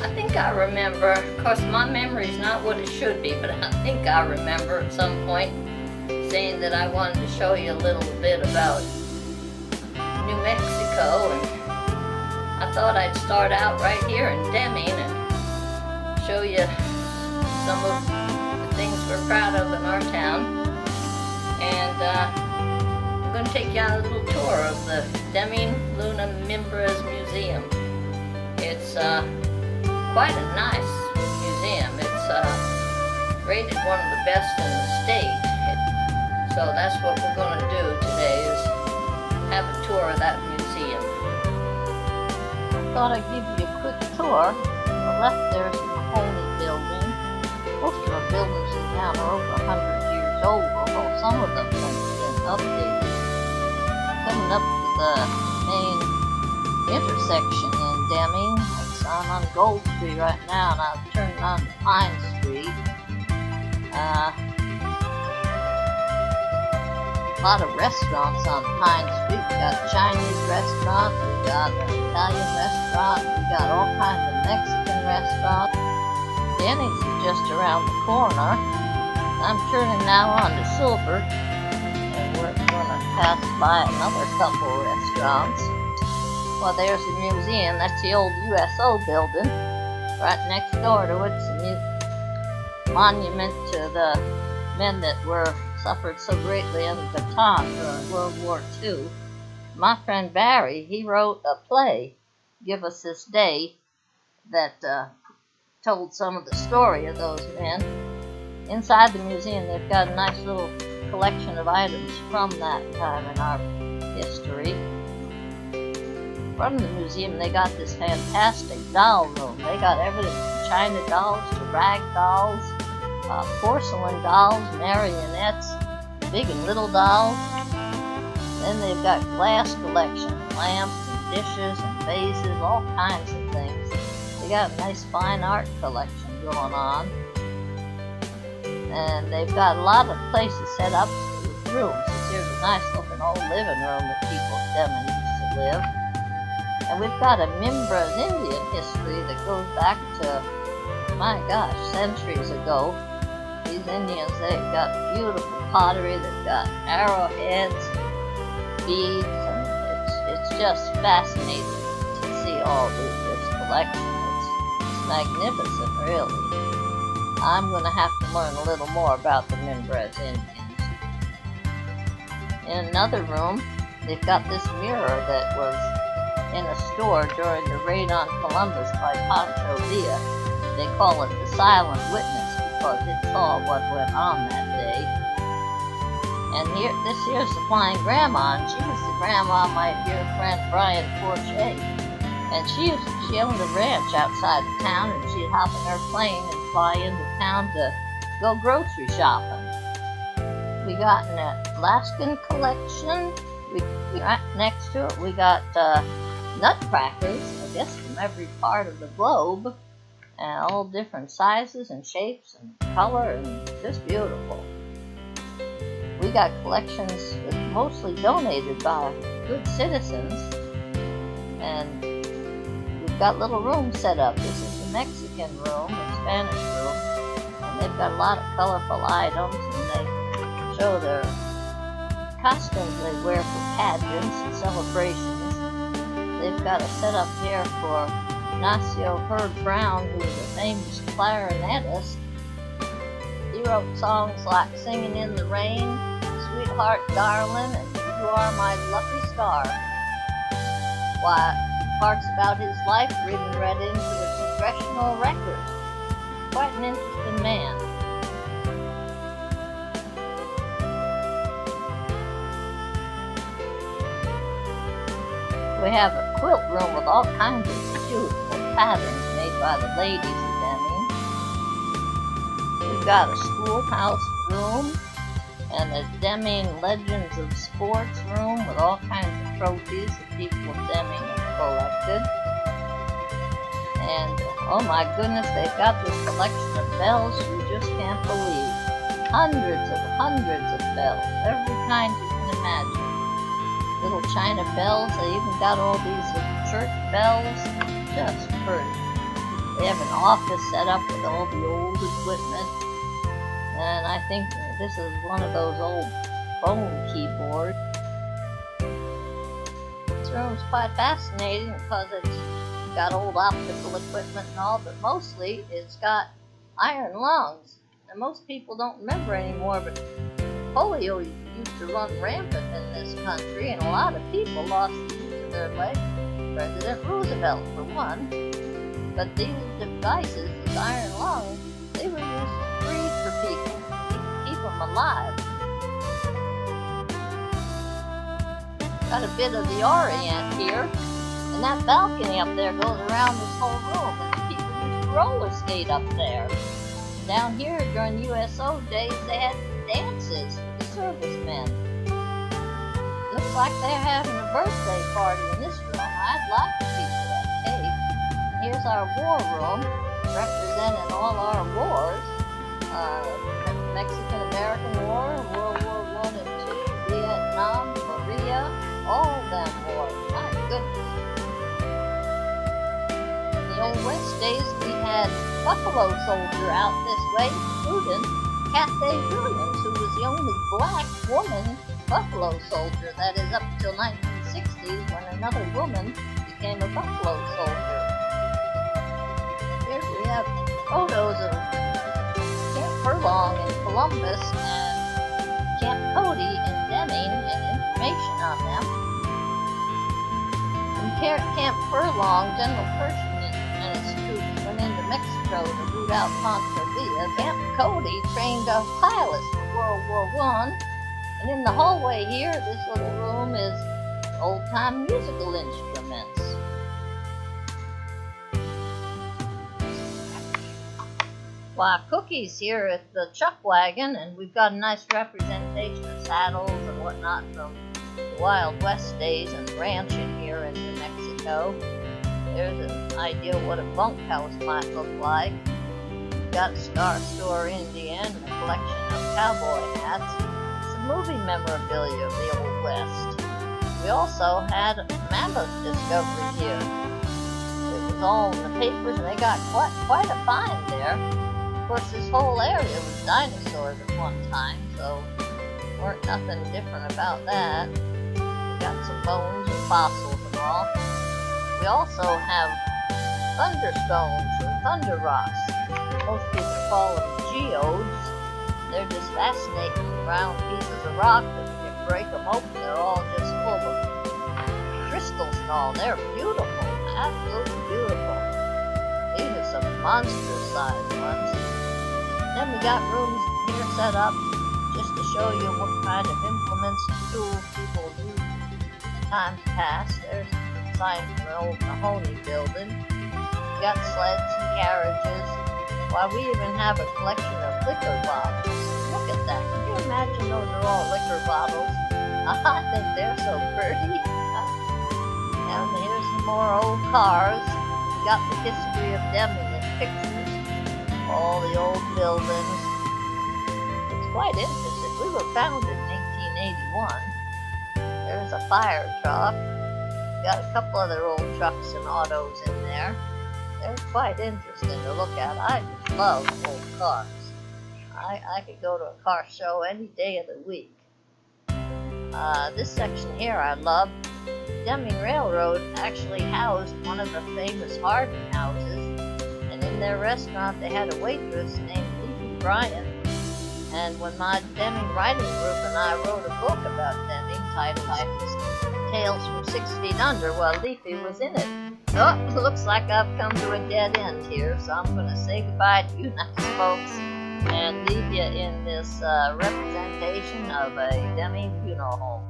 I think I remember, of course my memory's not what it should be, but I think I remember at some point saying that I wanted to show you a little bit about New Mexico, and I thought I'd start out right here in Deming and show you some of the things we're proud of in our town. And I'm going to take you on a little tour of the Deming Luna Mimbres Museum. It's quite a nice museum. It's rated one of the best in the state. So that's what we're going to do today, is have a tour of that museum. I thought I'd give you a quick tour. On the left there's the Mahoney building. Most of the buildings in town are over 100 years old, although some of them have been updated. Coming up to the main intersection in Deming, I'm on Gold Street right now, and I've turned on to Pine Street. A lot of restaurants on Pine Street. We got a Chinese restaurant, we got an Italian restaurant, we got all kinds of Mexican restaurants. Denny's is just around the corner. I'm turning now on to Silver, and we're going to pass by another couple of restaurants. Well, there's the museum. That's the old USO building. Right next door to it's a monument to the men that suffered so greatly under Bataan during World War II. My friend Barry, he wrote a play, Give Us This Day, that told some of the story of those men. Inside the museum, they've got a nice little collection of items from that time in our history. From the museum, they got this fantastic doll room. They got everything from China dolls to rag dolls, porcelain dolls, marionettes, big and little dolls. Then they've got glass collection, lamps and dishes and vases, all kinds of things. They got a nice fine art collection going on. And they've got a lot of places set up with rooms. Here's a nice looking old living room that people at Deming used to live. And we've got a Mimbres Indian history that goes back to, my gosh, centuries ago. These Indians, they've got beautiful pottery, they've got arrowheads, beads, and it's just fascinating to see all this collection. It's magnificent, really. I'm going to have to learn a little more about the Mimbres Indians. In another room, they've got this mirror that was in a store during the raid on Columbus by Pancho Villa. They call it the Silent Witness because it saw what went on that day. And this here's the Flying Grandma, and she was the grandma of my dear friend Brian Forche. And she owned a ranch outside of town, and she'd hop in her plane and fly into town to go grocery shopping. We got an Alaskan collection. Right next to it, we got nutcrackers, I guess from every part of the globe, and all different sizes and shapes and color, and just beautiful. We got collections mostly donated by good citizens, and we've got little rooms set up. This is the Mexican room, the Spanish room, and they've got a lot of colorful items, and they show their costumes they wear for pageants and celebrations. They've got a setup here for Ignacio Hurd Brown, who was a famous clarinetist. He wrote songs like Singing in the Rain, Sweetheart Darling, and You Are My Lucky Star. Why, parts about his life were even read into the congressional record. Quite an interesting man. We have a quilt room with all kinds of beautiful patterns made by the ladies of Deming. We've got a schoolhouse room and a Deming Legends of Sports room with all kinds of trophies that people of Deming have collected. And oh my goodness, they've got this collection of bells you just can't believe. Hundreds of bells, every kind you can imagine. Little china bells, they even got all these little church bells, just pretty. They have an office set up with all the old equipment. And I think this is one of those old phone keyboards. This room's quite fascinating because it's got old optical equipment and all, but mostly it's got iron lungs. And most people don't remember anymore, but polio used to run rampant in this country, and a lot of people lost the use of their legs. President Roosevelt, for one. But these devices, these iron lungs, they were used to breathe for people, keep them alive. Got a bit of the Orient here, and that balcony up there goes around this whole room, and the people used to roller skate up there. Down here during USO days, they had dances for the servicemen. Looks like they're having a birthday party in this room. I'd like a piece of that cake. Here's our war room, representing all our wars. Mexican-American War, World War I and II, Vietnam, Korea, all them wars. My goodness. In the old West days, we had Buffalo Soldier out this way, including Cathay Williams, who was the only black woman Buffalo Soldier. That is up until 1960s, when another woman became a Buffalo Soldier. Here we have photos of Camp Furlong in Columbus and Camp Cody in Deming, and information on them. From Camp Furlong, General Pershing and his troops went into Mexico to root out Pancho Villa. Camp Cody trained pilots for World War I. And in the hallway here, this little room is old-time musical instruments. Why, Cookie's here at the Chuck Wagon, and we've got a nice representation of saddles and whatnot from the Wild West days and ranching here in New Mexico. There's an idea what a bunkhouse might look like. We've got Star Store Indian, and a collection of cowboy hats. Movie memorabilia of the Old West. We also had mammoth discovery here. It was all in the papers, and they got quite a find there. Of course, this whole area was dinosaurs at one time, so weren't nothing different about that. We got some bones and fossils and all. We also have thunderstones or thunder rocks. Most people call them geodes. They're just fascinating round pieces of rock that when you break them open, they're all just full of crystals and all. They're beautiful, absolutely beautiful. These are some monster-sized ones. Then we got rooms here set up just to show you what kind of implements and tools people used in times past. There's a sign from the old Mahoney building. We got sleds and carriages. Why, we even have a collection of liquor bottles. Look at that. Can you imagine those are all liquor bottles? I think they're so pretty. And here's some more old cars. We got the history of Deming in pictures. All the old buildings. It's quite interesting. We were founded in 1881. There's a fire truck. Got a couple other old trucks and autos in there. They're quite interesting to look at. I just love old cars. I could go to a car show any day of the week. This section here I love. Deming Railroad actually housed one of the famous Hardin houses, and in their restaurant they had a waitress named Leafy Bryan. And when my Deming writing group and I wrote a book about Deming titled Tales from 6 Feet Under, well, Leafy was in it. Oh, looks like I've come to a dead end here, so I'm going to say goodbye to you nice folks and leave you in this representation of a Deming funeral home.